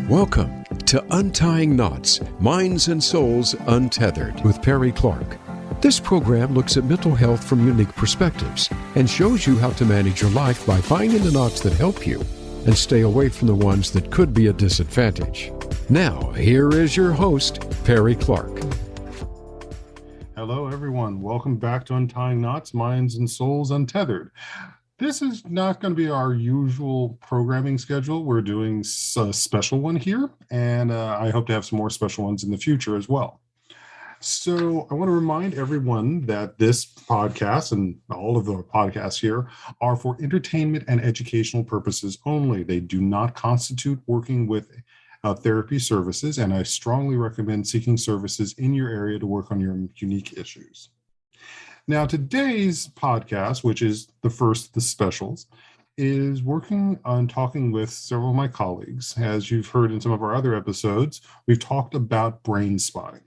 Welcome to Untying Knots, Minds and Souls Untethered with Perry Clark. This program looks at mental health from unique perspectives and shows you how to manage your life by finding the knots that help you and stay away from the ones that could be a disadvantage. Now, here is your host, Perry Clark. Hello, everyone. Welcome back to Untying Knots, Minds and Souls Untethered. This is not going to be our usual programming schedule. We're doing a special one here, and I hope to have some more special ones in the future as well. So I want to remind everyone that this podcast and all of the podcasts here are for entertainment and educational purposes only. They do not constitute working with therapy services, and I strongly recommend seeking services in your area to work on your unique issues. Now, today's podcast, which is the first of the specials, is working on talking with several of my colleagues. As you've heard in some of our other episodes, we've talked about brainspotting.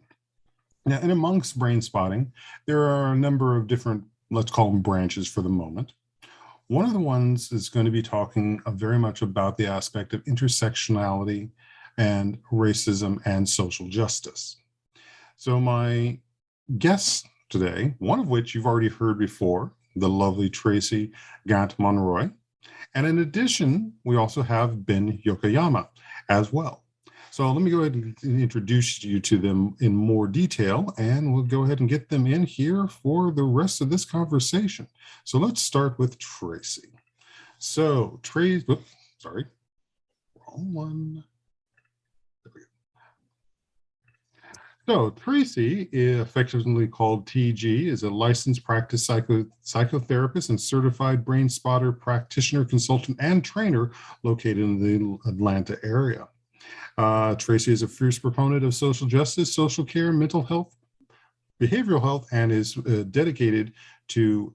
Now, and amongst brainspotting, there are a number of different, let's call them branches for the moment. One of the ones is going to be talking very much about the aspect of intersectionality and racism and social justice. So my guests today, one of which you've already heard before, the lovely Tracy Gatlin-Monroy. And in addition, we also have Ben Yokoyama as well. So let me go ahead and introduce you to them in more detail, and we'll go ahead and get them in here for the rest of this conversation. So let's start with Tracy. So Tracy, sorry, wrong one. So Tracy, affectionately called TG, is a licensed practice psychotherapist and certified Brainspotter practitioner, consultant, and trainer located in the Atlanta area. Tracy is a fierce proponent of social justice, social care, mental health, behavioral health, and is dedicated to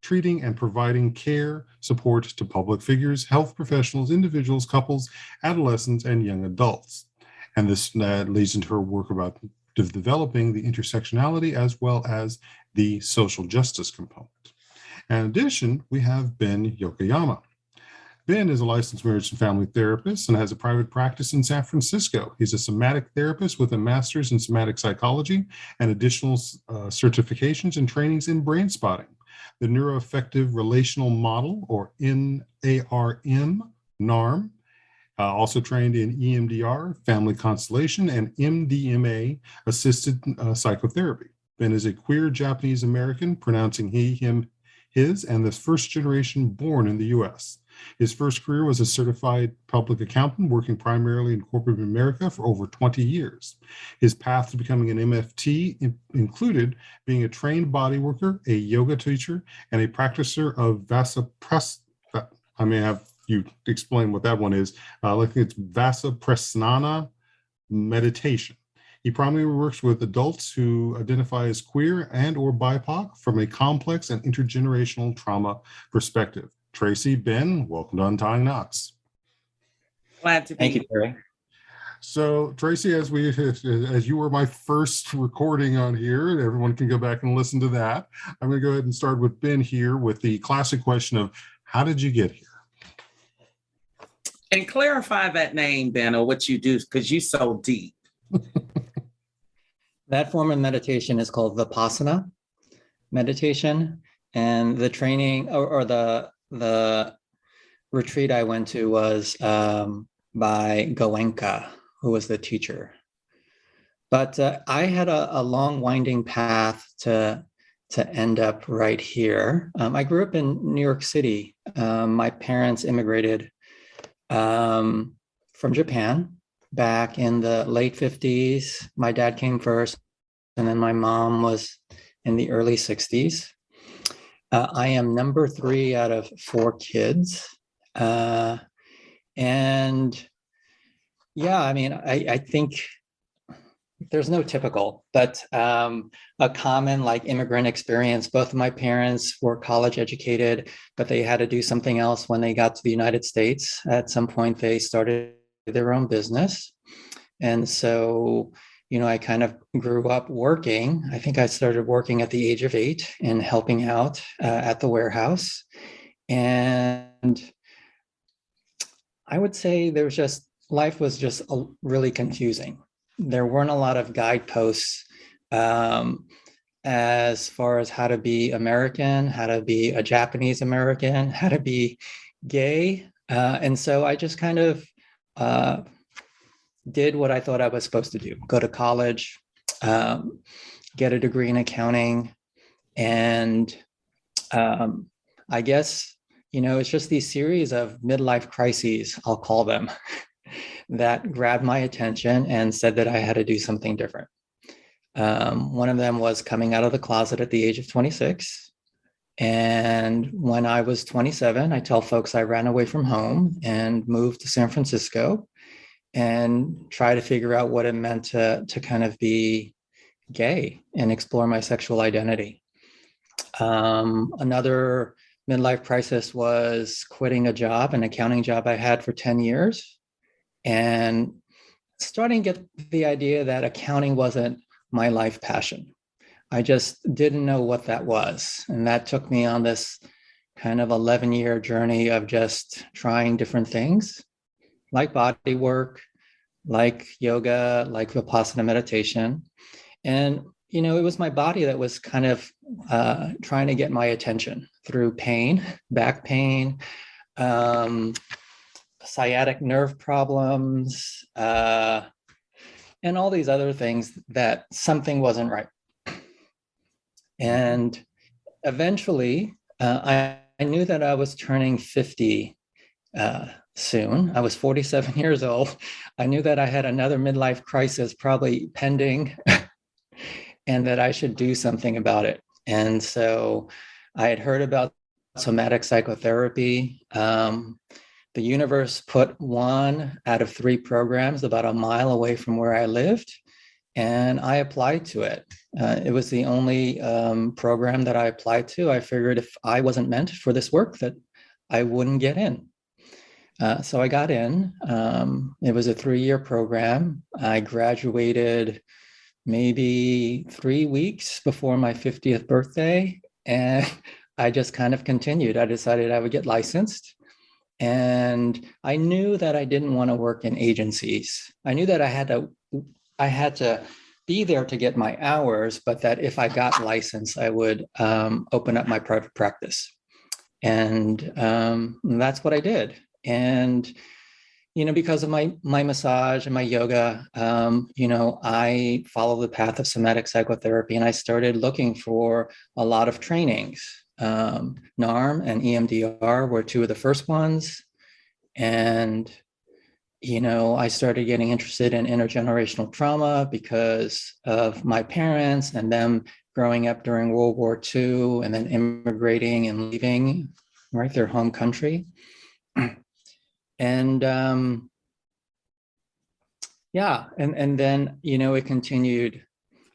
treating and providing care support to public figures, health professionals, individuals, couples, adolescents, and young adults. And this leads into her work about developing the intersectionality as well as the social justice component. In addition, we have Ben Yokoyama. Ben is a licensed marriage and family therapist and has a private practice in San Francisco. He's a somatic therapist with a master's in somatic psychology and additional certifications and trainings in brainspotting, the neuro-affective relational model, or NARM, also trained in EMDR, family constellation, and MDMA assisted psychotherapy. Ben is a queer Japanese American, pronouncing he, him, his, and the first generation born in the U.S. His first career was a certified public accountant, working primarily in corporate America for over 20 years. His path to becoming an MFT included being a trained body worker, a yoga teacher, and a practitioner of Vasaprasthana. I may have you explain what that one is. I think it's Vasaprasthana meditation. He primarily works with adults who identify as queer and or BIPOC from a complex and intergenerational trauma perspective. Tracy, Ben, welcome to Untying Knots. Glad to be here. Thank you, Perry. So, Tracy, as you were my first recording on here, everyone can go back and listen to that. I'm going to go ahead and start with Ben here with the classic question of, how did you get here? And clarify that name, Ben, or what you do, because you're so deep. That form of meditation is called Vipassana meditation. And the training or the retreat I went to was by Goenka, who was the teacher. But I had a long winding path to end up right here. I grew up in New York City. My parents immigrated from Japan back in the late 50s. My dad came first, and then my mom was in the early 60s. I am number 3 out of 4 kids. And yeah, I mean, I think there's no typical, but a common like immigrant experience. Both of my parents were college educated, but they had to do something else when they got to the United States. At some point, they started their own business. And so, you know, I kind of grew up working. I think I started working at the age of 8 and helping out at the warehouse. And I would say there's just life was just really confusing. There weren't a lot of guideposts as far as how to be American, how to be a Japanese American, how to be gay. And so I just kind of did what I thought I was supposed to do, go to college, get a degree in accounting. And I guess, it's just these series of midlife crises, I'll call them, that grabbed my attention and said that I had to do something different. One of them was coming out of the closet at the age of 26. And when I was 27, I tell folks I ran away from home and moved to San Francisco and try to figure out what it meant to kind of be gay and explore my sexual identity. Another midlife crisis was quitting a job, an accounting job I had for 10 years, and starting to get the idea that accounting wasn't my life passion. I just didn't know what that was. And that took me on this kind of 11-year journey of just trying different things, like body work, like yoga, like Vipassana meditation. And, it was my body that was kind of trying to get my attention through pain, back pain, sciatic nerve problems, and all these other things that something wasn't right. And eventually, I knew that I was turning 50 soon. I was 47 years old. I knew that I had another midlife crisis probably pending and that I should do something about it. And so I had heard about somatic psychotherapy. The universe put 1 out of 3 programs about a mile away from where I lived, and I applied to it. It was the only program that I applied to. I figured if I wasn't meant for this work, that I wouldn't get in. So I got in. It was a 3-year program. I graduated maybe 3 weeks before my 50th birthday, and I just kind of continued. I decided I would get licensed. And I knew that I didn't want to work in agencies. I knew that I had to be there to get my hours, but that if I got licensed, I would open up my private practice. And that's what I did. And, because of my massage and my yoga, I follow the path of somatic psychotherapy, and I started looking for a lot of trainings. NARM and EMDR were 2 of the first ones. And, I started getting interested in intergenerational trauma because of my parents and them growing up during World War II and then immigrating and leaving, right, their home country. And and then, it continued.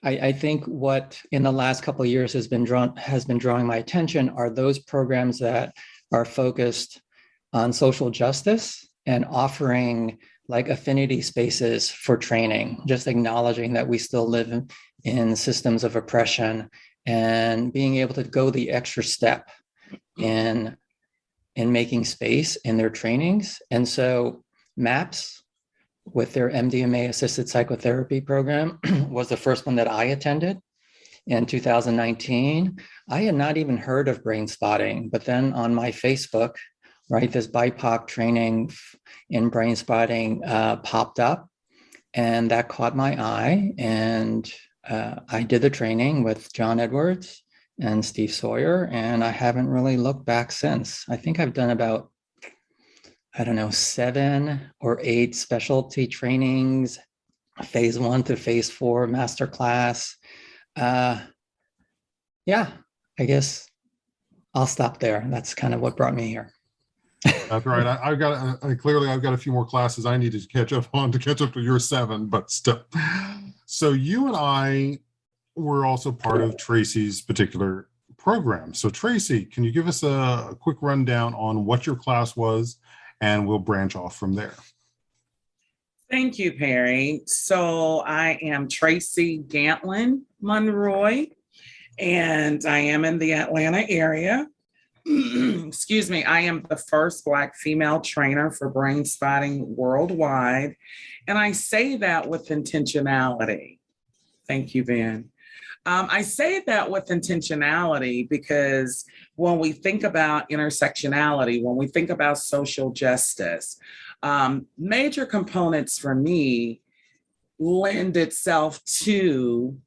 I think what in the last couple of years has been drawing my attention are those programs that are focused on social justice and offering like affinity spaces for training, just acknowledging that we still live in systems of oppression and being able to go the extra step in making space in their trainings. And so MAPS, with their MDMA assisted psychotherapy program, was the first one that I attended in 2019. I had not even heard of Brainspotting, but then on my Facebook, right, this BIPOC training in Brainspotting popped up, and that caught my eye. And I did the training with John Edwards and Steve Sawyer, and I haven't really looked back since. I think I've done about 7 or 8 specialty trainings, phase 1 to phase 4 masterclass. I guess I'll stop there. That's kind of what brought me here. That's right. I've got a few more classes I need to catch up to your 7, but still. So you and I were also part of Tracy's particular program. So Tracy, can you give us a quick rundown on what your class was? And we'll branch off from there. Thank you, Perry. So I am Tracy Gatlin-Monroy, and I am in the Atlanta area. excuse me, I am the first Black female trainer for Brainspotting worldwide. And I say that with intentionality. Thank you, Ben. I say that with intentionality because when we think about intersectionality, when we think about social justice, major components for me lend itself to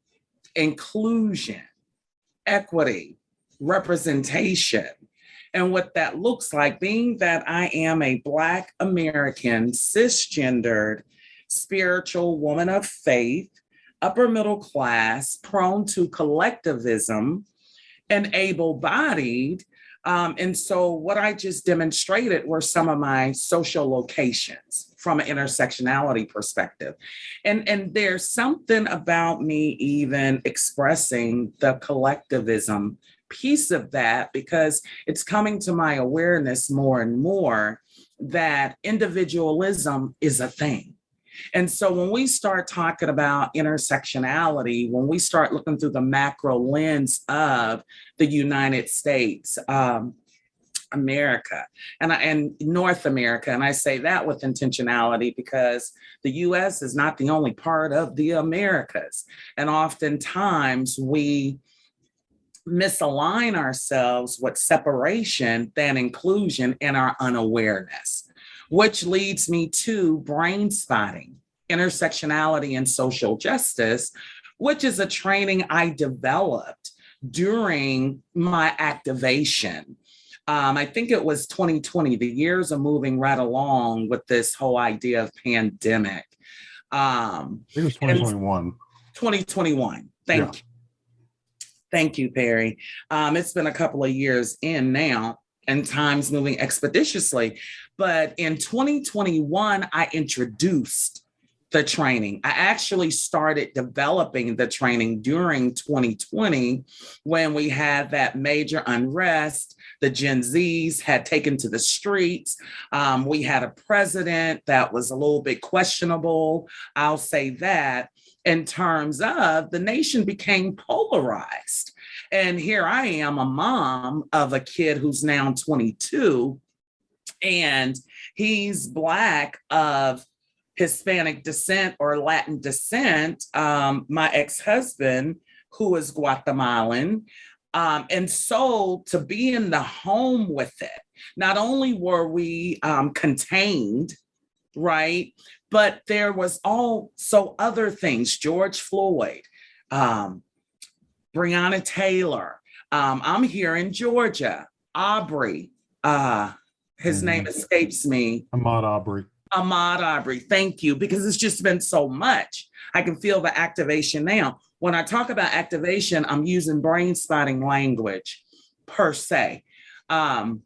inclusion, equity, representation. And what that looks like, being that I am a Black American, cisgendered, spiritual woman of faith, upper middle class, prone to collectivism, and able-bodied. And so what I just demonstrated were some of my social locations from an intersectionality perspective. And there's something about me even expressing the collectivism piece of that, because it's coming to my awareness more and more that individualism is a thing. And so when we start talking about intersectionality, when we start looking through the macro lens of the United States, America, and North America, and I say that with intentionality because the US is not the only part of the Americas. And oftentimes we misalign ourselves with separation than inclusion in our unawareness. Which leads me to Brainspotting, Intersectionality and Social Justice, which is a training I developed during my activation. I think it was 2020. The years are moving right along with this whole idea of pandemic. I think it was 2021. 2021. Thank you. Thank you, Perry. It's been a couple of years in now, and time's moving expeditiously. But in 2021, I introduced the training. I actually started developing the training during 2020 when we had that major unrest. The Gen Zs had taken to the streets. We had a president that was a little bit questionable. I'll say that in terms of the nation became polarized. And here I am, a mom of a kid who's now 22. And he's Black of Hispanic descent or Latin descent. My ex-husband, who is Guatemalan. And so to be in the home with it, not only were we contained, right, but there was also other things, George Floyd, Breonna Taylor. I'm here in Georgia, Aubrey, his name escapes me. Ahmaud Arbery. Thank you, because it's just been so much. I can feel the activation now. When I talk about activation, I'm using Brainspotting language per se. And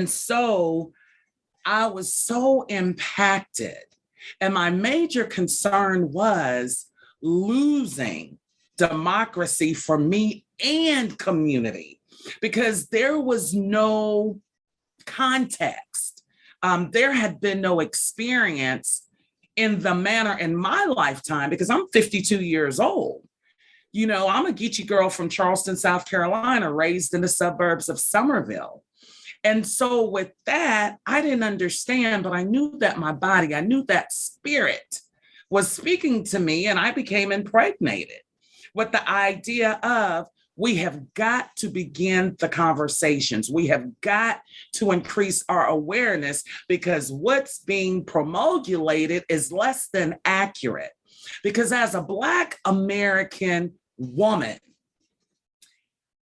so I was so impacted. And my major concern was losing democracy for me and community, because there was no context. There had been no experience in the manner in my lifetime, because I'm 52 years old. You know, I'm a Geechee girl from Charleston, South Carolina, raised in the suburbs of Somerville. And so with that, I didn't understand, but I knew that my body, I knew that spirit was speaking to me, and I became impregnated with the idea of, we have got to begin the conversations. We have got to increase our awareness, because what's being promulgated is less than accurate. Because as a Black American woman,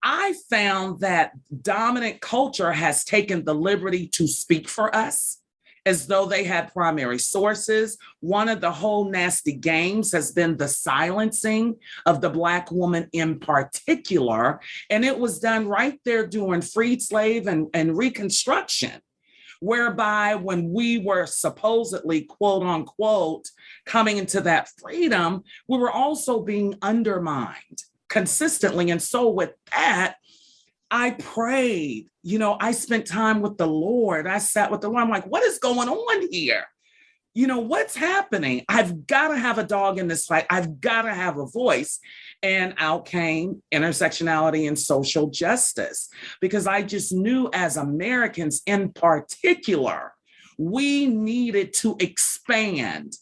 I found that dominant culture has taken the liberty to speak for us as though they had primary sources. One of the whole nasty games has been the silencing of the Black woman in particular. And it was done right there during freed slave and Reconstruction, whereby when we were supposedly, quote unquote, coming into that freedom, we were also being undermined consistently. And so with that, I prayed, you know, I spent time with the Lord. I sat with the Lord. I'm like, what is going on here? what's happening? I've got to have a dog in this fight. I've got to have a voice. And out came intersectionality and social justice, because I just knew, as Americans in particular, we needed to expand.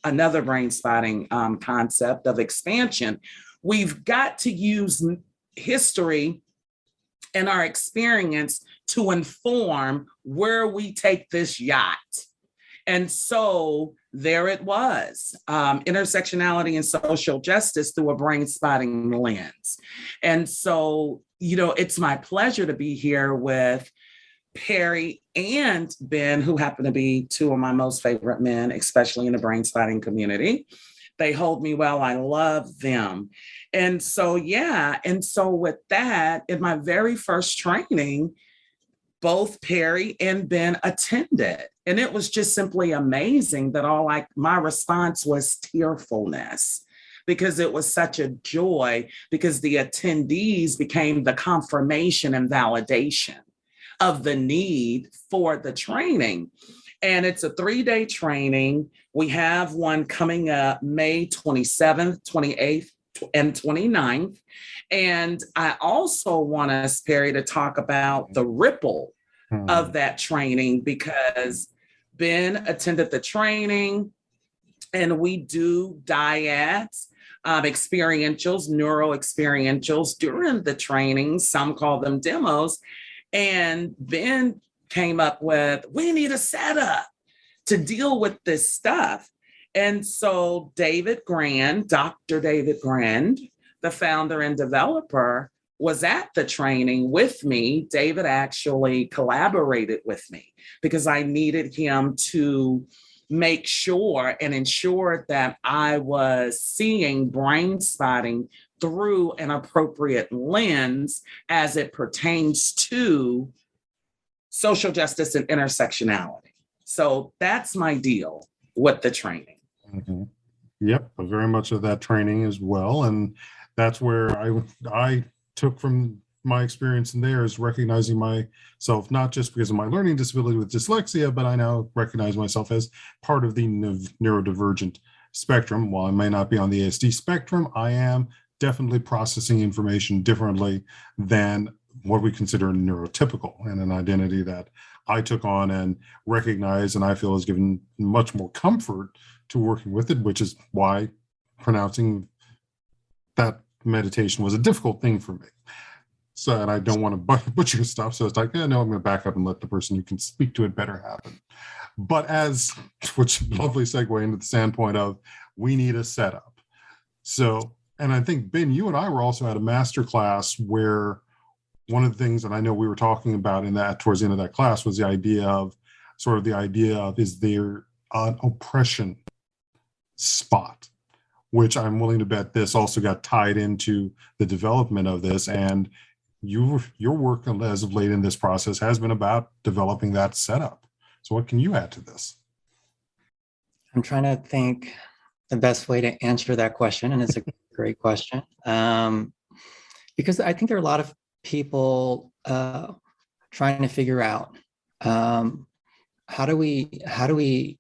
Another Brainspotting concept of expansion. We've got to use history and our experience to inform where we take this yacht. And so there it was, intersectionality and social justice through a Brainspotting lens. And so, it's my pleasure to be here with Perry and Ben, who happen to be two of my most favorite men, especially in the Brainspotting community. They hold me well. I love them. And so, with that, in my very first training, both Perry and Ben attended. And it was just simply amazing that my response was tearfulness, because it was such a joy, because the attendees became the confirmation and validation of the need for the training. And it's a 3-day training. We have one coming up May 27th, 28th, and 29th. And I also want us, Perry, to talk about the ripple of that training, because Ben attended the training, and we do dyads, experientials, neuro-experientials during the training. Some call them demos. And Ben came up with, we need a setup to deal with this stuff. And so Dr. David Grand, the founder and developer, was at the training with me. David actually collaborated with me because I needed him to make sure and ensure that I was seeing Brainspotting through an appropriate lens as it pertains to social justice and intersectionality. So that's my deal with the training. Mm-hmm. Yep, very much of that training as well. And that's where I took from my experience in there, is recognizing myself, not just because of my learning disability with dyslexia, but I now recognize myself as part of the neurodivergent spectrum. While I may not be on the ASD spectrum, I am definitely processing information differently than what we consider neurotypical, and an identity that I took on and recognized, and I feel has given much more comfort to working with it, which is why pronouncing that meditation was a difficult thing for me. So, and I don't want to butcher stuff. So it's like, no, I'm going to back up and let the person who can speak to it better happen. But which lovely segue into the standpoint of, we need a setup. So, and I think, Ben, you and I were also at a master class where one of the things that I know we were talking about in that towards the end of that class was the idea of, is there an oppression spot, which I'm willing to bet this also got tied into the development of this. And your work as of late in this process has been about developing that setup. So what can you add to this? I'm trying to think the best way to answer that question, and it's a great question, because I think there are a lot of people trying to figure out how do we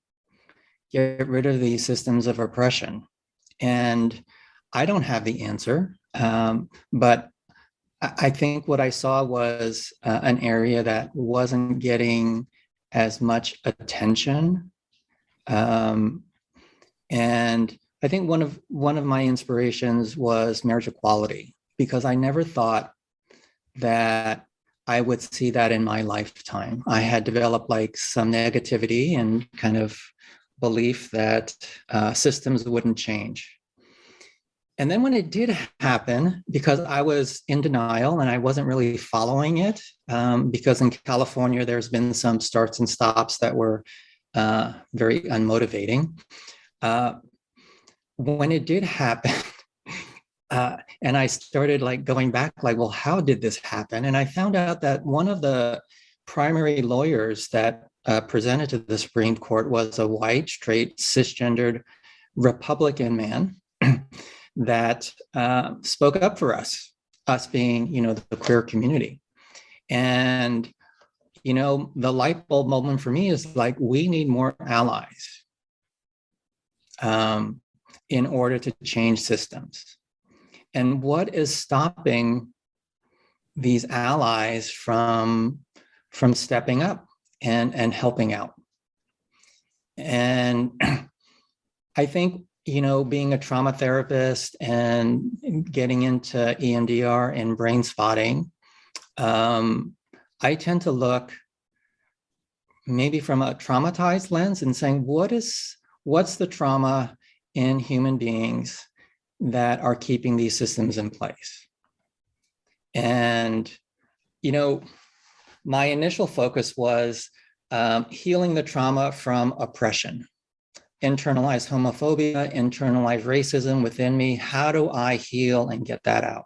get rid of these systems of oppression. And I don't have the answer, but I think what I saw was an area that wasn't getting as much attention. And I think one of my inspirations was marriage equality, because I never thought that I would see that in my lifetime. I had developed like some negativity and kind of belief that systems wouldn't change. And then when it did happen, because I was in denial and I wasn't really following it, because in California, there's been some starts and stops that were very unmotivating. When it did happen, and I started like going back, like, well, how did this happen? And I found out that one of the primary lawyers that presented to the Supreme Court was a white, straight, cisgendered Republican man that spoke up for us being, the queer community. And, the light bulb moment for me is like, we need more allies. in order to change systems. And what is stopping these allies from stepping up and helping out? And I think, being a trauma therapist and getting into EMDR and brain spotting, I tend to look maybe from a traumatized lens and saying, what's the trauma in human beings that are keeping these systems in place? And, my initial focus was healing the trauma from oppression, internalized homophobia, internalized racism within me. How do I heal and get that out?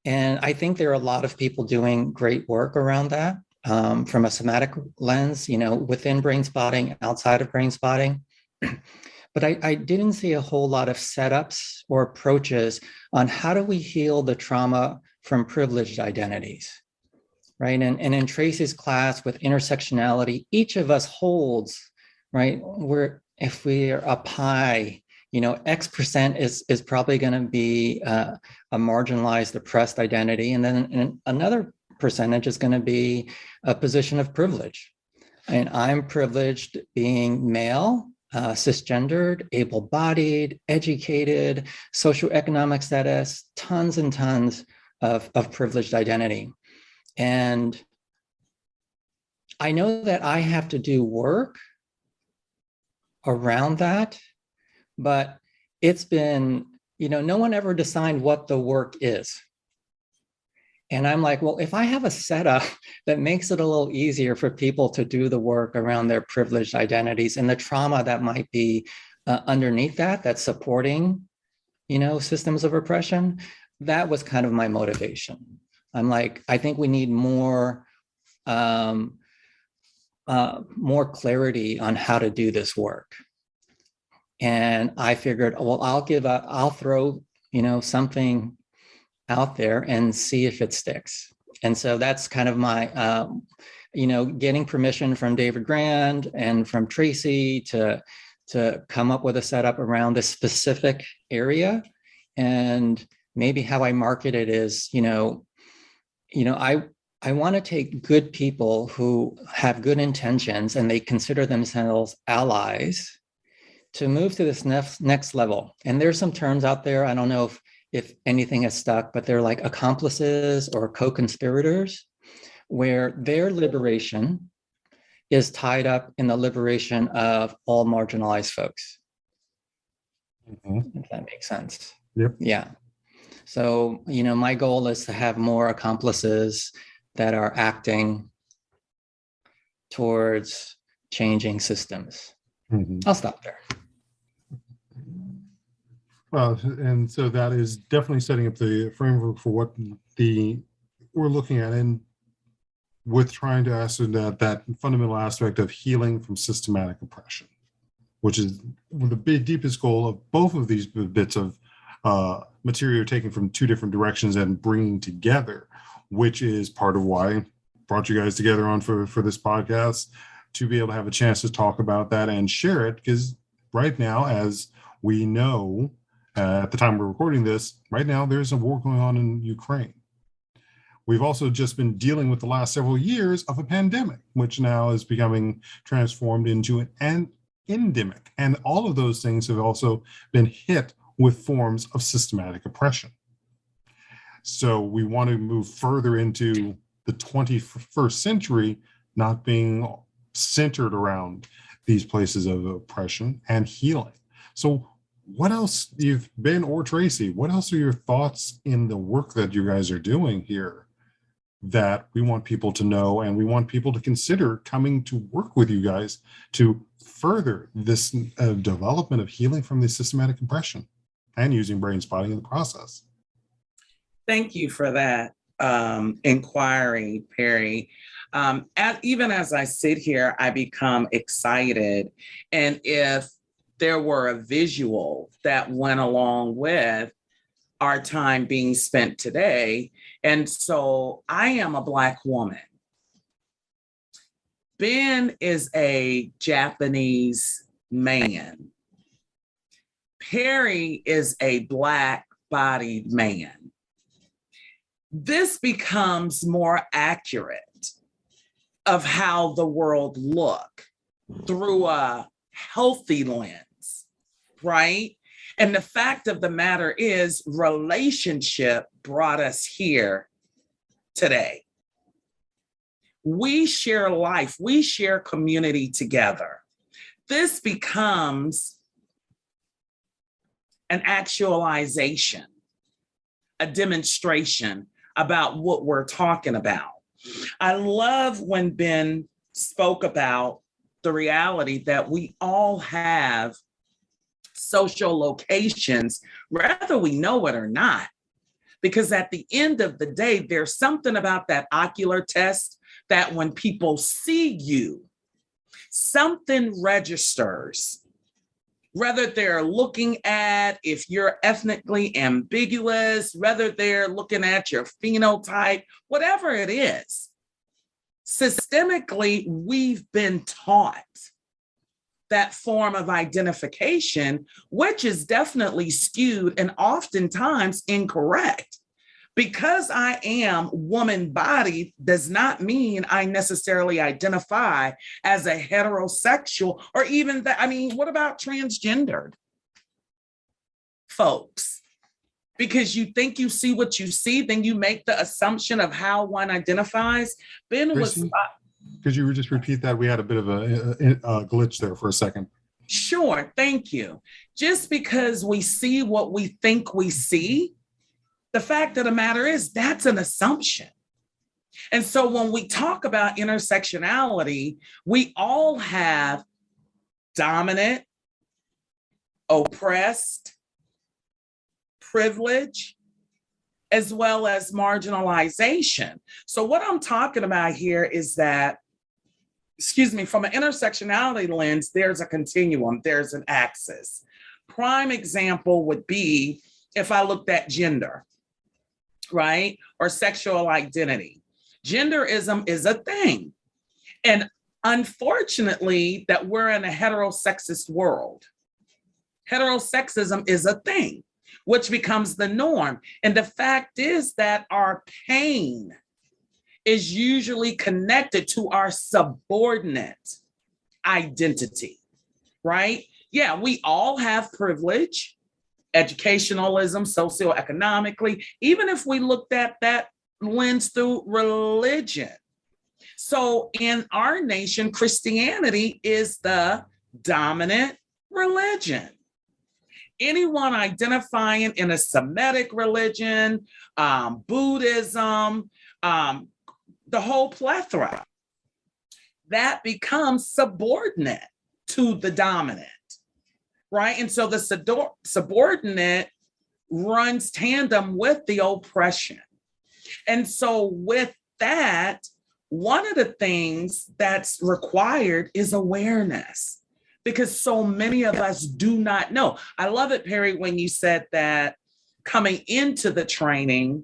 And I think there are a lot of people doing great work around that from a somatic lens, within Brainspotting, outside of Brainspotting. But I didn't see a whole lot of setups or approaches on how do we heal the trauma from privileged identities, right? And in Tracy's class with intersectionality, each of us holds, right? If we are up high, X% is probably going to be a marginalized, oppressed identity. And then another percentage is going to be a position of privilege. And I'm privileged being male, cisgendered, able-bodied, educated, socioeconomic status, tons and tons of privileged identity. And I know that I have to do work around that, but it's been, no one ever decided what the work is. And I'm like, well, if I have a setup that makes it a little easier for people to do the work around their privileged identities and the trauma that might be underneath that's supporting, systems of oppression, that was kind of my motivation. I'm like, I think we need more clarity on how to do this work. And I figured, well, I'll throw, something out there and see if it sticks. And so that's kind of my, getting permission from David Grand and from Tracy to come up with a setup around this specific area. And maybe how I market it is, I want to take good people who have good intentions and they consider themselves allies to move to this next level. And there's some terms out there, I don't know if anything has stuck, but they're like accomplices or co-conspirators, where their liberation is tied up in the liberation of all marginalized folks. If that makes sense. Yep. Yeah. So, my goal is to have more accomplices that are acting towards changing systems. I'll stop there. Well, and so that is definitely setting up the framework for what we're looking at, and with trying to answer that fundamental aspect of healing from systematic oppression, which is the deepest goal of both of these bits of material taken from two different directions and bringing together, which is part of why I brought you guys together on for this podcast, to be able to have a chance to talk about that and share it. Because right now, as we know, at the time we're recording this, right now there's a war going on in Ukraine. We've also just been dealing with the last several years of a pandemic, which now is becoming transformed into an endemic. And all of those things have also been hit with forms of systematic oppression. So we want to move further into the 21st century, not being centered around these places of oppression and healing. So what else, Ben or Tracy, what else are your thoughts in the work that you guys are doing here that we want people to know and we want people to consider coming to work with you guys to further this development of healing from the systematic oppression and using brain spotting in the process? Thank you for that inquiry, Perry. Even as I sit here, I become excited. And if there were a visual that went along with our time being spent today. And so I am a Black woman. Ben is a Japanese man. Perry is a Black-bodied man. This becomes more accurate of how the world look through a healthy lens, right? And the fact of the matter is, relationship brought us here today. We share life, we share community together. This becomes an actualization, a demonstration about what we're talking about. I love when Ben spoke about the reality that we all have social locations, whether we know it or not, because at the end of the day, there's something about that ocular test that when people see you, something registers. Whether they're looking at if you're ethnically ambiguous, whether they're looking at your phenotype, whatever it is, systemically, we've been taught that form of identification, which is definitely skewed and oftentimes incorrect. Because I am woman-bodied does not mean I necessarily identify as a heterosexual or even that. I mean, what about transgendered folks? Because you think you see what you see, then you make the assumption of how one identifies. Ben Tracy, was. Could you just repeat that? We had a bit of a glitch there for a second. Sure, thank you. Just because we see what we think we see, the fact of the matter is that's an assumption. And so when we talk about intersectionality, we all have dominant, oppressed, privilege, as well as marginalization. So what I'm talking about here is that, from an intersectionality lens, there's a continuum, there's an axis. Prime example would be if I looked at gender, right? Or sexual identity. Genderism is a thing. And unfortunately, that we're in a heterosexist world. Heterosexism is a thing, which becomes the norm. And the fact is that our pain is usually connected to our subordinate identity, right? Yeah, we all have privilege, educationalism, socioeconomically, even if we looked at that lens through religion. So in our nation, Christianity is the dominant religion. Anyone identifying in a Semitic religion, Buddhism, the whole plethora, that becomes subordinate to the dominant, right? And so the subordinate runs tandem with the oppression. And so with that, one of the things that's required is awareness, because so many of us do not know. I love it, Perry, when you said that coming into the training,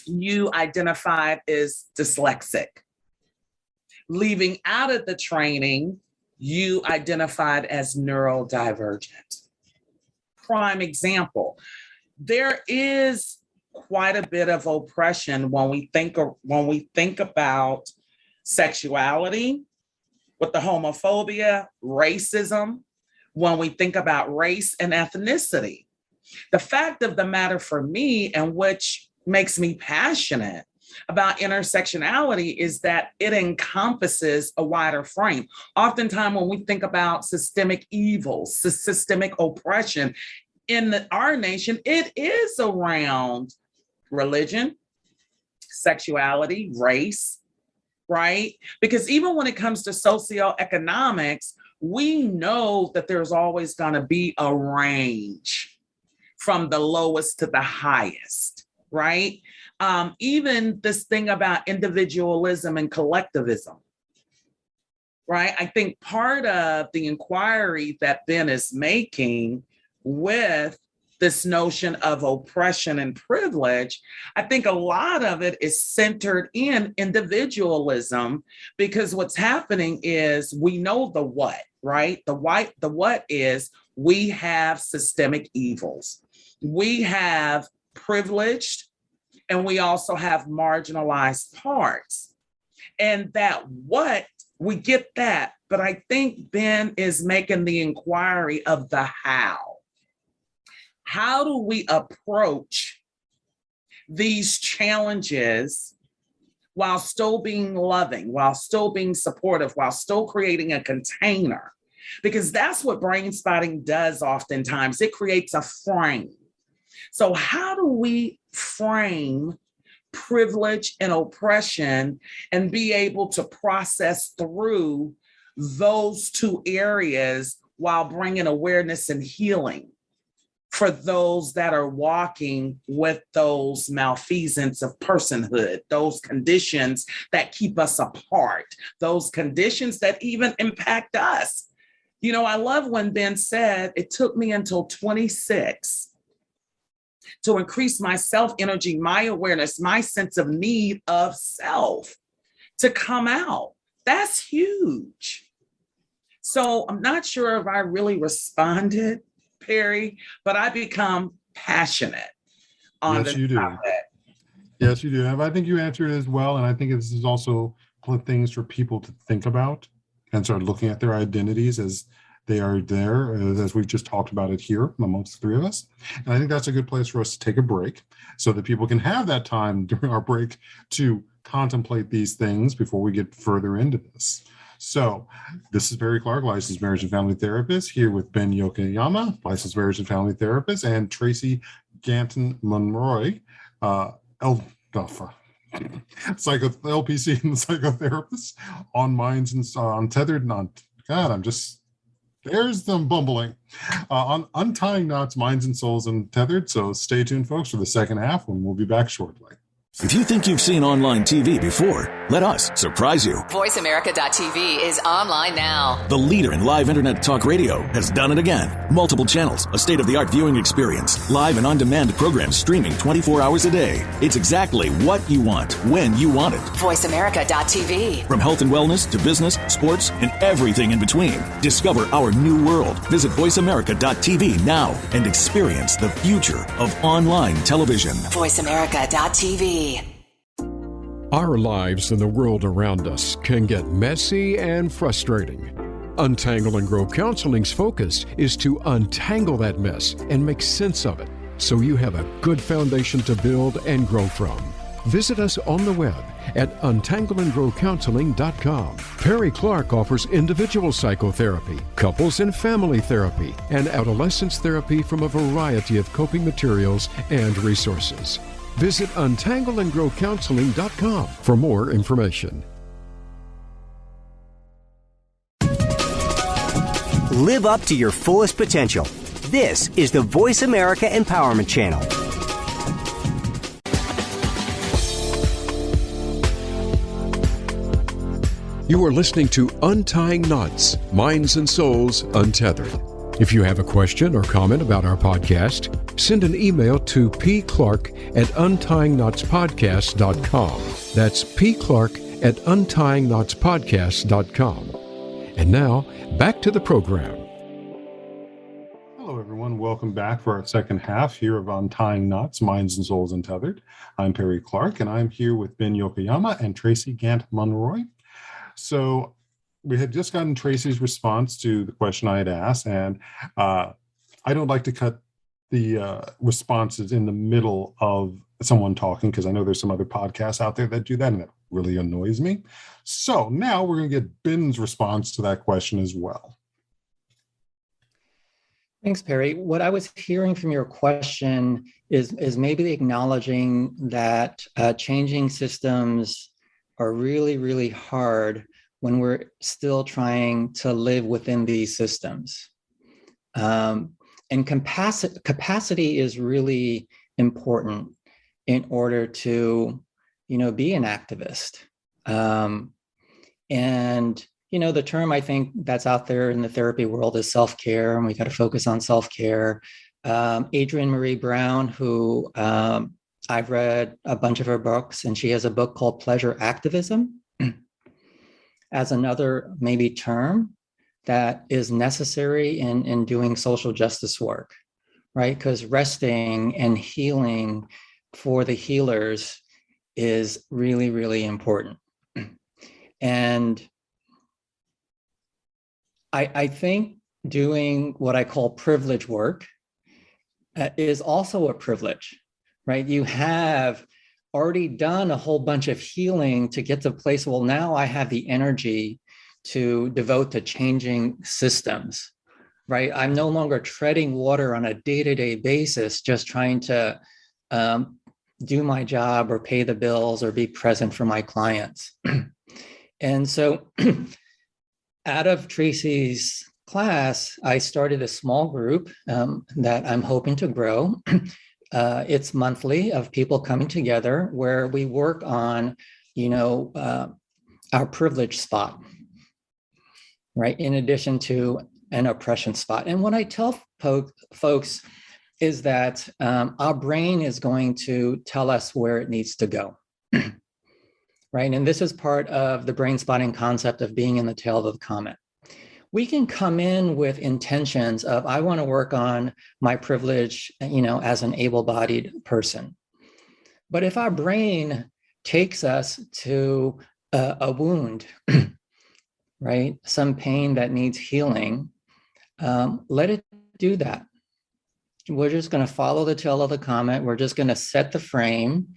you identified as dyslexic. Leaving out of the training, you identified as neurodivergent. Prime example, there is quite a bit of oppression when we think about sexuality, with the homophobia, racism, when we think about race and ethnicity. The fact of the matter for me, and which makes me passionate about intersectionality, is that it encompasses a wider frame. Oftentimes when we think about systemic evils, systemic oppression in our nation, it is around religion, sexuality, race, right? Because even when it comes to socioeconomics, we know that there's always going to be a range from the lowest to the highest, right? Even this thing about individualism and collectivism, right? I think part of the inquiry that Ben is making with this notion of oppression and privilege, I think a lot of it is centered in individualism, because what's happening is we know the what, right? The what is we have systemic evils. We have privileged and we also have marginalized parts. And that what, we get that, but I think Ben is making the inquiry of the how. How do we approach these challenges while still being loving, while still being supportive, while still creating a container? Because that's what Brainspotting does oftentimes. It creates a frame. So how do we frame privilege and oppression and be able to process through those two areas while bringing awareness and healing for those that are walking with those malfeasance of personhood, those conditions that keep us apart, those conditions that even impact us? You know, I love when Ben said, it took me until 26 to increase my self-energy, my awareness, my sense of need of self to come out. That's huge. So I'm not sure if I really responded, Perry, but I become passionate on Yes, you do. topic. Yes, you do. And I think you answered it as well. And I think this is also things for people to think about and start looking at their identities as they are there, as we've just talked about it here amongst the three of us. And I think that's a good place for us to take a break so that people can have that time during our break to contemplate these things before we get further into this. So this is Perry Clark, licensed marriage and family therapist, here with Ben Yokoyama, licensed marriage and family therapist, and Tracy Gatlin-Monroy, LPC and psychotherapist on Minds and Untethered and on, God, I'm just, there's them bumbling, on Untying Knots, Minds and Souls Untethered. So stay tuned, folks, for the second half, and we'll be back shortly. If you think you've seen online TV before, let us surprise you. VoiceAmerica.tv is online now. The leader in live internet talk radio has done it again. Multiple channels, a state-of-the-art viewing experience, live and on-demand programs streaming 24 hours a day. It's exactly what you want, when you want it. VoiceAmerica.tv. From health and wellness to business, sports, and everything in between. Discover our new world. Visit VoiceAmerica.tv now and experience the future of online television. VoiceAmerica.tv. Our lives and the world around us can get messy and frustrating. Untangle and Grow Counseling's focus is to untangle that mess and make sense of it so you have a good foundation to build and grow from. Visit us on the web at untangleandgrowcounseling.com. Perry Clark offers individual psychotherapy, couples and family therapy, and adolescence therapy from a variety of coping materials and resources. Visit untangleandgrowcounseling.com for more information. Live up to your fullest potential. This is the Voice America Empowerment Channel. You are listening to Untying Knots, Minds and Souls Untethered. If you have a question or comment about our podcast, send an email to pclark@untyingnotspodcast.com. That's pclark@untyingnotspodcast.com. And now, back to the program. Hello, everyone. Welcome back for our second half here of Untying Knots, Minds and Souls Untethered. I'm Perry Clark, and I'm here with Ben Yokoyama and Tracy Gatlin-Monroy. So we had just gotten Tracy's response to the question I had asked, and I don't like to cut the responses in the middle of someone talking because I know there's some other podcasts out there that do that, and that really annoys me. So now we're going to get Ben's response to that question as well. Thanks, Perry. What I was hearing from your question is maybe acknowledging that changing systems are really, really hard when we're still trying to live within these systems. And capacity is really important in order to, be an activist. And, the term I think that's out there in the therapy world is self-care, and we got to focus on self-care. Adrienne Marie Brown, who I've read a bunch of her books, and she has a book called Pleasure Activism as another maybe term that is necessary in doing social justice work, right? Because resting and healing for the healers is really, really important. And I think doing what I call privilege work is also a privilege, right? You have already done a whole bunch of healing to get to a place, well, now I have the energy to devote to changing systems, right? I'm no longer treading water on a day-to-day basis, just trying to do my job or pay the bills or be present for my clients. And so out of Tracy's class, I started a small group that I'm hoping to grow. It's monthly of people coming together where we work on, our privilege spot, right? In addition to an oppression spot. And what I tell folks is that our brain is going to tell us where it needs to go, right? And this is part of the brain spotting concept of being in the tail of the comet. We can come in with intentions of, I want to work on my privilege, as an able-bodied person. But if our brain takes us to a wound, right? Some pain that needs healing, let it do that. We're just going to follow the tail of the comet. We're just going to set the frame.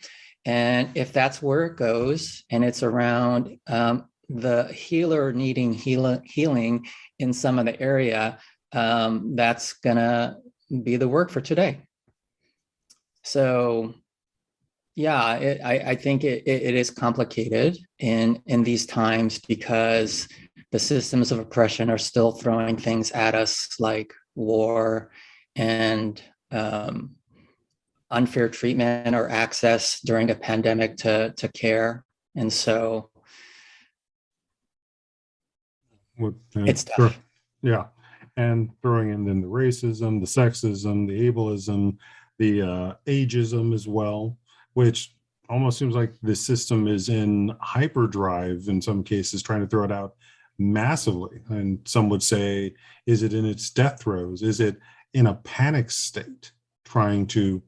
And if that's where it goes, and it's around the healer needing healing in some of the area, that's going to be the work for today. So, yeah, I think it is complicated in these times because the systems of oppression are still throwing things at us like war and unfair treatment or access during a pandemic to care. And so it's tough. Yeah. And throwing in then the racism, the sexism, the ableism, the ageism as well, which almost seems like the system is in hyperdrive in some cases, trying to throw it out massively. And some would say, is it in its death throes? Is it in a panic state, trying to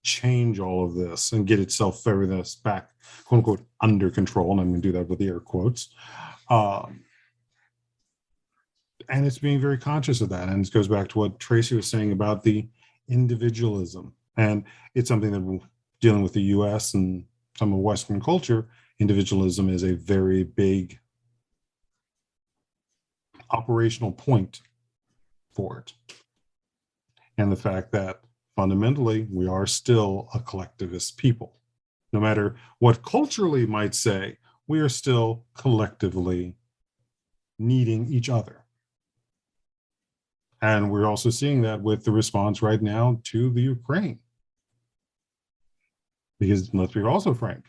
change all of this and get itself everything back, quote unquote, under control? And I'm going to do that with the air quotes. And it's being very conscious of that. And it goes back to what Tracy was saying about the individualism. And it's something that we're dealing with the US and some of Western culture. Individualism is a very big operational point for it. And the fact that fundamentally we are still a collectivist people. No matter what culturally might say, we are still collectively needing each other. And we're also seeing that with the response right now to the Ukraine. Because let's be also frank,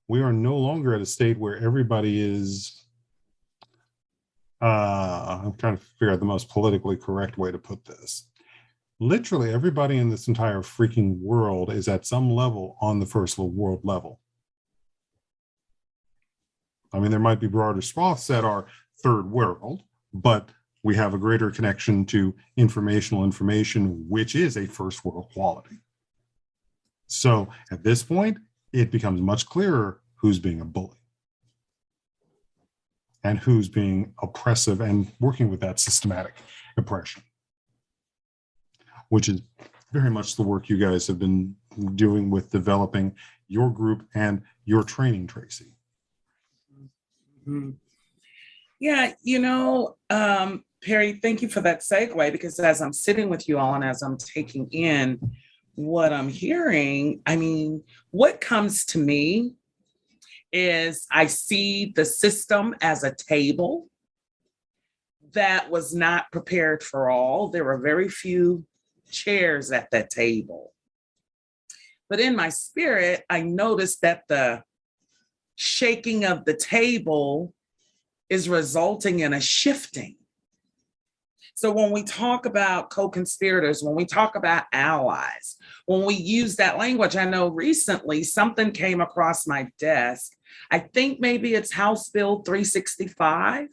we are no longer at a state where everybody is, I'm trying to figure out the most politically correct way to put this. Literally everybody in this entire freaking world is at some level on the first world level. I mean, there might be broader swaths that are third world, but we have a greater connection to information, which is a first world quality. So at this point, it becomes much clearer who's being a bully and who's being oppressive and working with that systematic oppression, which is very much the work you guys have been doing with developing your group and your training, Tracy. Mm-hmm. Yeah, Perry, thank you for that segue, because as I'm sitting with you all and as I'm taking in what I'm hearing, I mean, what comes to me is I see the system as a table that was not prepared for all. There were very few chairs at that table. But in my spirit, I noticed that the shaking of the table is resulting in a shifting. So when we talk about co-conspirators, when we talk about allies, when we use that language, I know recently something came across my desk. I think maybe it's House Bill 365.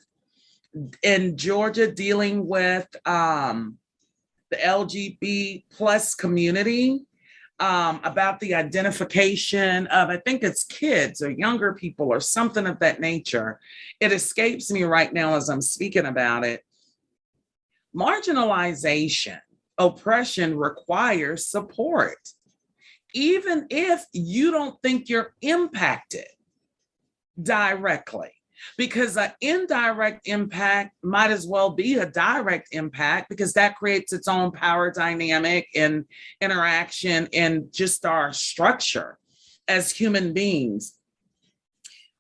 in Georgia dealing with the LGBT plus community, about the identification of, I think it's kids or younger people or something of that nature. It escapes me right now as I'm speaking about it. Marginalization, oppression requires support. Even if you don't think you're impacted directly, because an indirect impact might as well be a direct impact, because that creates its own power dynamic and interaction and just our structure as human beings.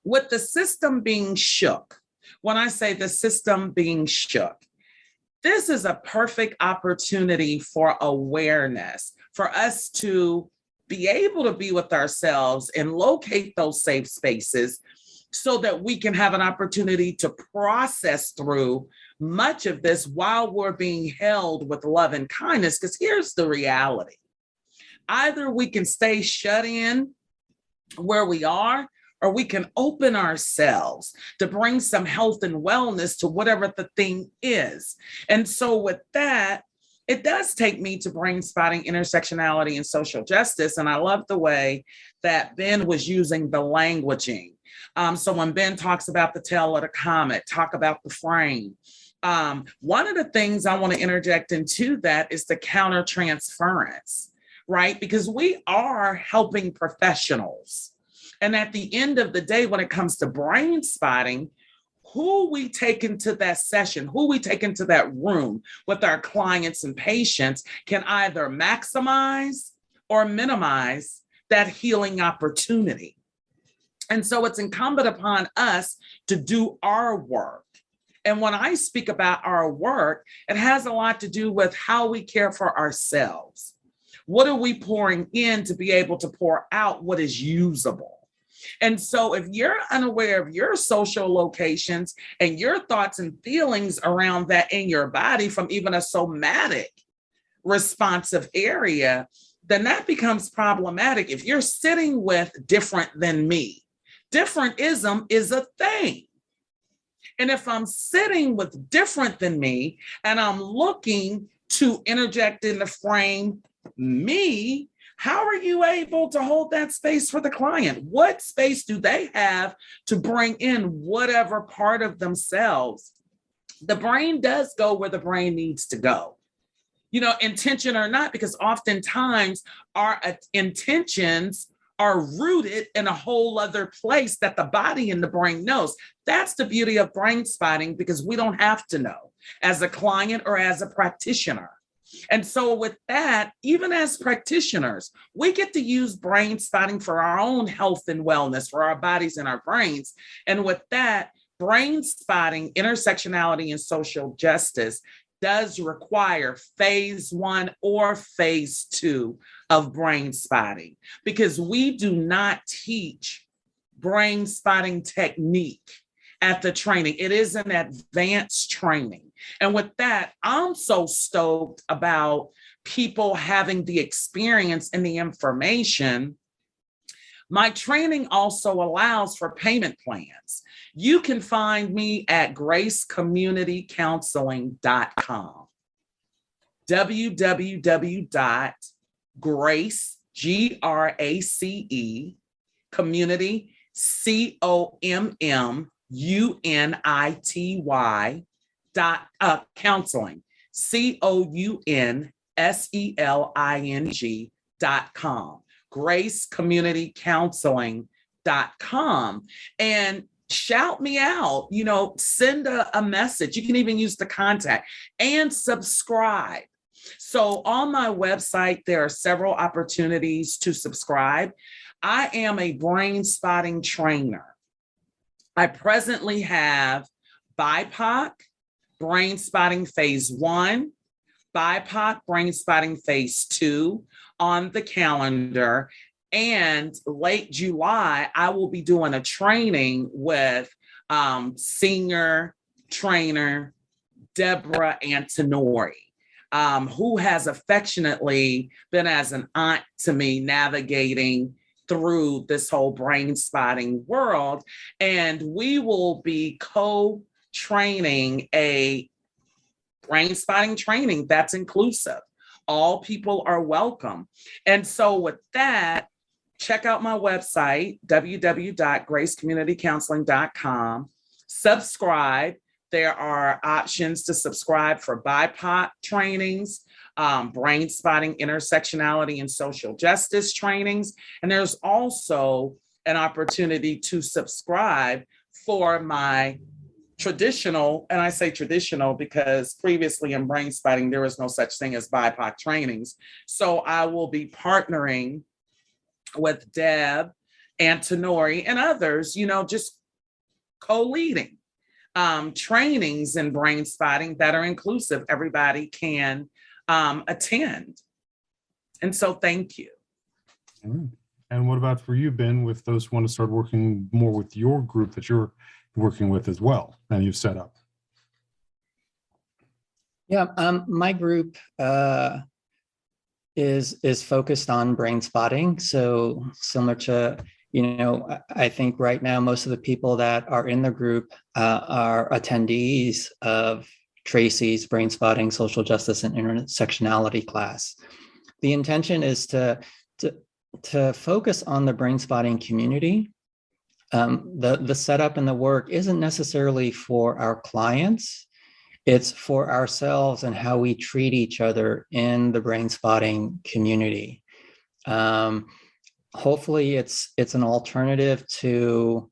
With the system being shook, when I say the system being shook, this is a perfect opportunity for awareness, for us to be able to be with ourselves and locate those safe spaces so that we can have an opportunity to process through much of this while we're being held with love and kindness. Because here's the reality. Either we can stay shut in where we are, or we can open ourselves to bring some health and wellness to whatever the thing is. And so with that, it does take me to Brainspotting, Intersectionality and Social Justice. And I love the way that Ben was using the languaging. So when Ben talks about the tail of the comet, talk about the frame. One of the things I want to interject into that is the countertransference, right? Because we are helping professionals. And at the end of the day, when it comes to brain spotting, who we take into that session, who we take into that room with our clients and patients can either maximize or minimize that healing opportunity. And so it's incumbent upon us to do our work. And when I speak about our work, it has a lot to do with how we care for ourselves. What are we pouring in to be able to pour out what is usable? And so if you're unaware of your social locations and your thoughts and feelings around that in your body from even a somatic responsive area, then that becomes problematic. If you're sitting with different than me, differentism is a thing. And if I'm sitting with different than me and I'm looking to interject in the frame me, how are you able to hold that space for the client? What space do they have to bring in whatever part of themselves? The brain does go where the brain needs to go, intention or not, because oftentimes our intentions are rooted in a whole other place that the body and the brain knows. That's the beauty of brain spotting, because we don't have to know as a client or as a practitioner. And so with that, even as practitioners, we get to use brain spotting for our own health and wellness, for our bodies and our brains. And with that, brain spotting, intersectionality and social justice does require phase 1 or phase 2 of brain spotting, because we do not teach brain spotting technique at the training. It is an advanced training. And with that, I'm so stoked about people having the experience and the information. My training also allows for payment plans. You can find me at gracecommunitycounseling.com. www.grace, Grace, community, COMMUNITY counseling, COUNSELING.com, gracecommunitycounseling.com. And shout me out, send a message. You can even use the contact and subscribe. So on my website, there are several opportunities to subscribe. I am a brain spotting trainer. I presently have BIPOC, brain spotting phase 1, BIPOC, brain spotting phase 2 on the calendar. And late July, I will be doing a training with senior trainer Deborah Antonori, who has affectionately been as an aunt to me navigating through this whole brain spotting world. And we will be training, a Brainspotting training that's inclusive. All people are welcome. And so with that, check out my website, www.gracecommunitycounseling.com. Subscribe. There are options to subscribe for BIPOC trainings, Brainspotting, Intersectionality and Social Justice trainings. And there's also an opportunity to subscribe for my traditional, and I say traditional because previously in Brainspotting, there was no such thing as BIPOC trainings. So I will be partnering with Deb, Antonori, and others, just co-leading trainings in Brainspotting that are inclusive. Everybody can attend. And so thank you. All right. And what about for you, Ben, with those who want to start working more with your group that you're working with as well and you've set up? Yeah, my group is focused on Brainspotting. So similar to, I think right now most of the people that are in the group are attendees of Tracy's Brainspotting Social Justice and Intersectionality class. The intention is to focus on the Brainspotting community. The setup and the work isn't necessarily for our clients. It's for ourselves and how we treat each other in the Brainspotting community. Hopefully it's an alternative to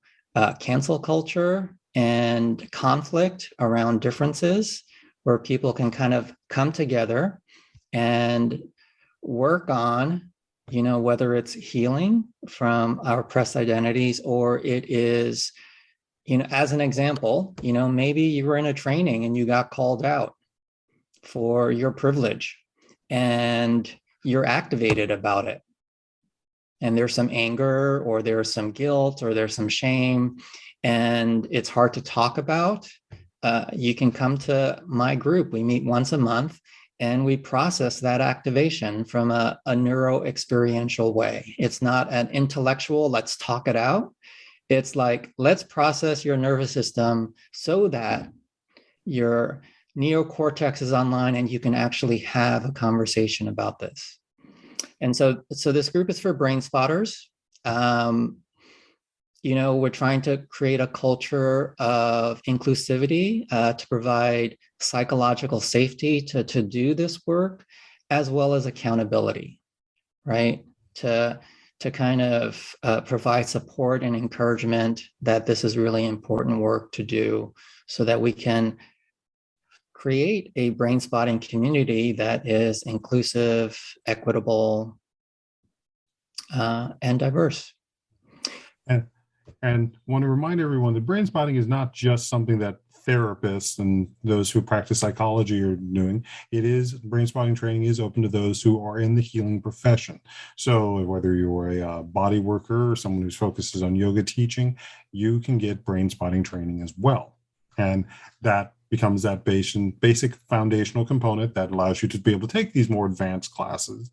cancel culture and conflict around differences, where people can kind of come together and work on, whether it's healing from our oppressed identities, or it is, as an example, maybe you were in a training and you got called out for your privilege and you're activated about it. And there's some anger, or there's some guilt, or there's some shame, and it's hard to talk about. You can come to my group. We meet once a month and we process that activation from a neuro-experiential way. It's not an intellectual, let's talk it out. It's like, let's process your nervous system so that your neocortex is online and you can actually have a conversation about this. And so this group is for Brainspotters. We're trying to create a culture of inclusivity to provide psychological safety to do this work, as well as accountability, right? To kind of provide support and encouragement that this is really important work to do, so that we can create a Brainspotting community that is inclusive, equitable, and diverse. And want to remind everyone that Brainspotting is not just something that therapists and those who practice psychology are doing. Brainspotting training is open to those who are in the healing profession. So whether you're a body worker or someone who focuses on yoga teaching, you can get Brainspotting training as well. And that becomes that basic foundational component that allows you to be able to take these more advanced classes,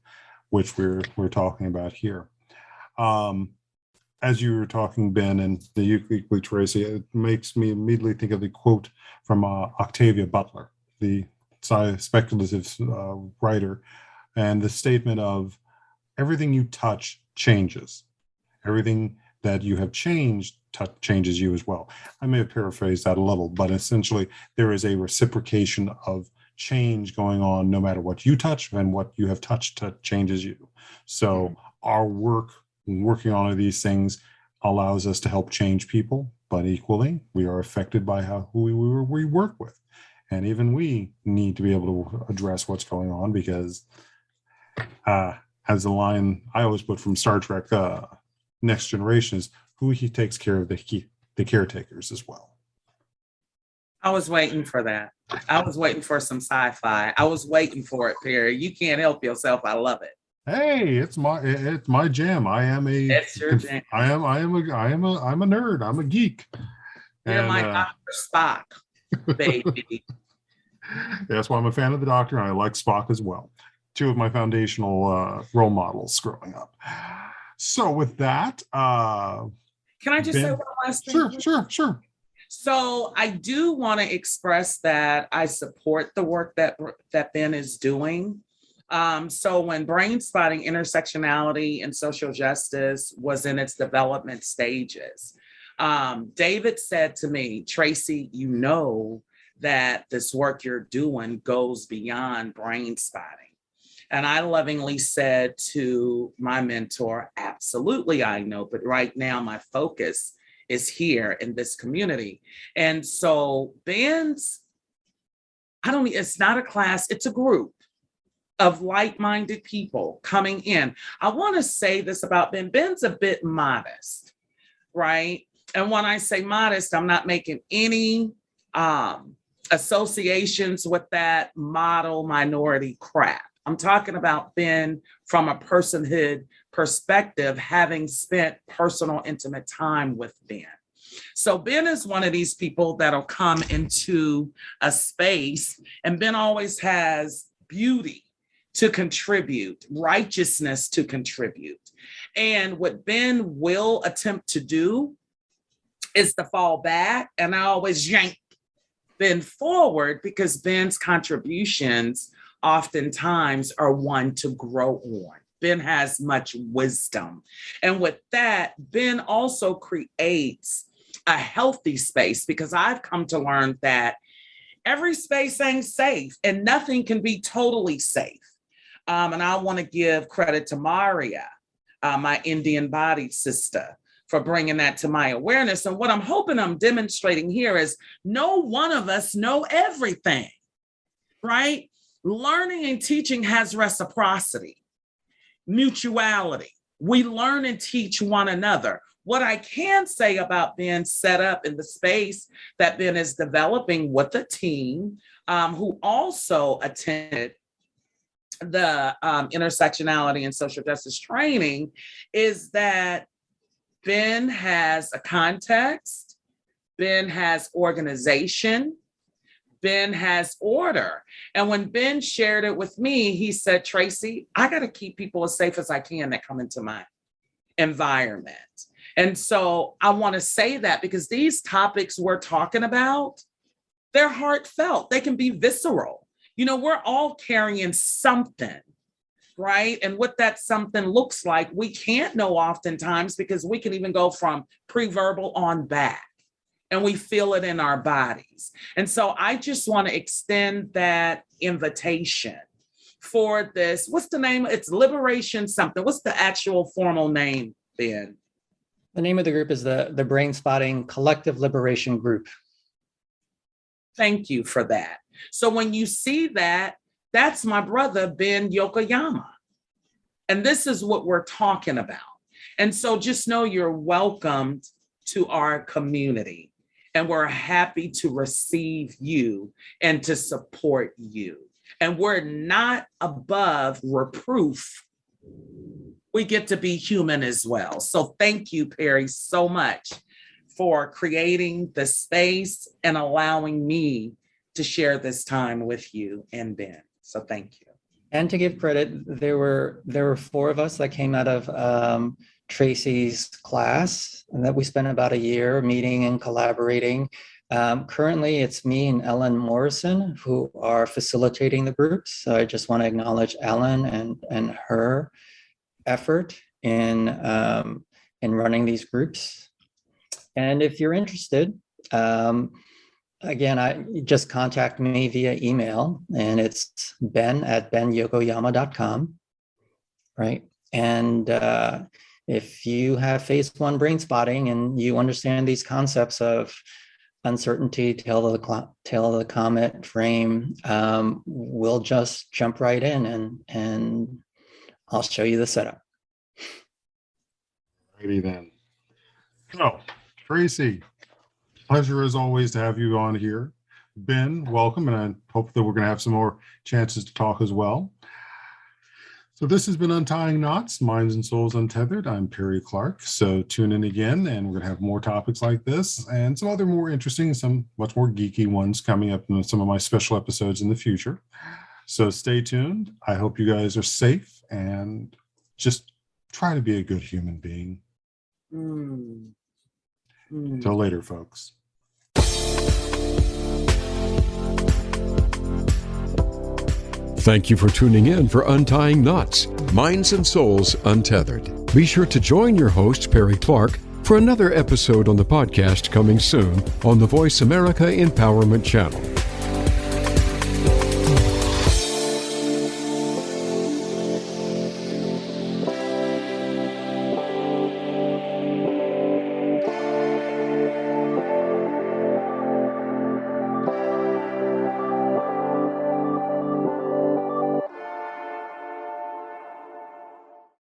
which we're talking about here. As you were talking, Ben, and the equally Tracy, it makes me immediately think of the quote from Octavia Butler, the speculative writer, and the statement of, everything you touch changes. Everything that you have changed changes you as well. I may have paraphrased that a little, but essentially there is a reciprocation of change going on no matter what you touch, and what you have touched changes you. So our working on these things allows us to help change people, but equally we are affected by who we work with. And even we need to be able to address what's going on, because as the line I always put from Star Trek Next Generation is, who he takes care of the caretakers as well. I was waiting for that. I was waiting for some sci-fi. I was waiting for it, Perry. You can't help yourself. I love it. Hey, it's my jam. It's your jam. I'm a nerd. I'm a geek. You're my Dr. Spock, baby. That's why I'm a fan of the Doctor, and I like Spock as well. Two of my foundational role models growing up. So with that, can I just say one last thing? Sure. So I do want to express that I support the work that Ben is doing. So when Brainspotting, Intersectionality and Social Justice was in its development stages, David said to me, Tracy, you know that this work you're doing goes beyond Brainspotting. And I lovingly said to my mentor, absolutely, I know, but right now my focus is here in this community. And so it's not a class, it's a group of like-minded people coming in. I want to say this about Ben. Ben's a bit modest, right? And when I say modest, I'm not making any associations with that model minority crap. I'm talking about Ben from a personhood perspective, having spent personal, intimate time with Ben. So Ben is one of these people that'll come into a space, and Ben always has beauty to contribute, righteousness to contribute. And what Ben will attempt to do is to fall back, and I always yank Ben forward because Ben's contributions oftentimes are one to grow on. Ben has much wisdom. And with that, Ben also creates a healthy space, because I've come to learn that every space ain't safe and nothing can be totally safe. And I want to give credit to Maria, my Indian-bodied sister, for bringing that to my awareness. And what I'm hoping I'm demonstrating here is no one of us know everything, right? Learning and teaching has reciprocity, mutuality. We learn and teach one another. What I can say about Ben set up in the space that Ben is developing with a team who also attended the intersectionality and social justice training is that Ben has a context, Ben has organization, Ben has order. And when Ben shared it with me, he said, Tracy, I got to keep people as safe as I can that come into my environment. And so I want to say that because these topics we're talking about, they're heartfelt. They can be visceral. You know, we're all carrying something, right? And what that something looks like, we can't know oftentimes because we can even go from pre-verbal on back. And we feel it in our bodies. And so I just want to extend that invitation for this. What's the name? It's Liberation something. What's the actual formal name, Ben? The name of the group is the Brainspotting Collective Liberation Group. Thank you for that. So when you see that, that's my brother, Ben Yokoyama. And this is what we're talking about. And so just know you're welcomed to our community. And we're happy to receive you and to support you. And we're not above reproof. We get to be human as well. So thank you, Perry, so much for creating the space and allowing me to share this time with you and Ben. So thank you. And to give credit, there were four of us that came out of Tracy's class, and that we spent about a year meeting and collaborating. Currently, it's me and Ellen Morrison who are facilitating the groups. So I just want to acknowledge Ellen and her effort in running these groups. And if you're interested, again, just contact me via email, and it's ben@benyokoyama.com, right? And if you have phase one brain spotting and you understand these concepts of uncertainty, tail of the comet, frame, we'll just jump right in and I'll show you the setup. Alrighty then. So, Tracy, pleasure as always to have you on here. Ben, welcome, and I hope that we're going to have some more chances to talk as well. So this has been Untying Knots, Minds and Souls Untethered. I'm Perry Clark. So tune in again, and we're going to have more topics like this and some other more interesting, some much more geeky ones coming up in some of my special episodes in the future. So stay tuned. I hope you guys are safe and just try to be a good human being. Until later, folks. Thank you for tuning in for Untying Knots, Minds and Souls Untethered. Be sure to join your host, Perry Clark, for another episode on the podcast coming soon on the Voice America Empowerment Channel.